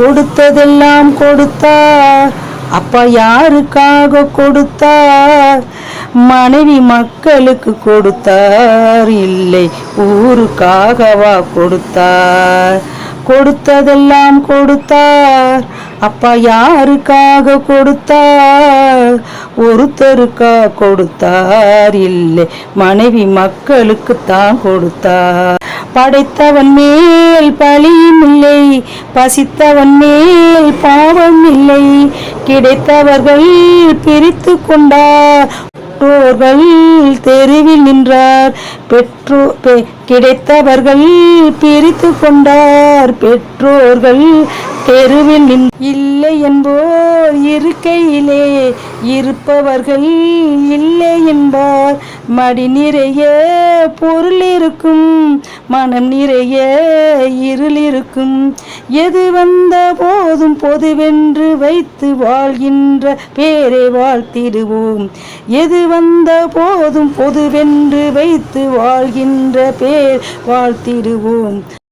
கொடுத்ததெல்லாம் கொடுத்தார். அப்பா யாருக்காக கொடுத்தார்? மனைவி மக்களுக்கு கொடுத்தார், இல்லை ஊருக்காகவா கொடுத்தார்? கொடுத்ததெல்லாம் கொடுத்தார். அப்பா யாருக்காக கொடுத்தார்? ஒருத்தருக்கா கொடுத்தார், இல்லை மனைவி மக்களுக்கு தான் கொடுத்தார். படைத்தவன் மேல் பழியும் இல்லை, பசித்தவன் மேல் பாவம் இல்லை. கிடைத்தவர்கள் பிரித்து கொண்டார், பெற்றோர்கள் தெருவில் நின்றார். கிடைத்தவர்கள் பிரித்து கொண்டார், பெற்றோர்கள் தெருவில் இல்லை என்போர் இருக்கையிலே இருப்பவர்கள் இல்லை என்பார். மடி நிறைய பொருள் இருக்கும், மனம் நிறைய இருள் இருக்கும். எது வந்த போதும் பொதுவென்று வைத்து வாழ்கின்ற பேரை வாழ்த்திடுவோம். எது வந்த போதும் பொதுவென்று வைத்து வாழ்கின்ற பேர் வாழ்த்திடுவோம்.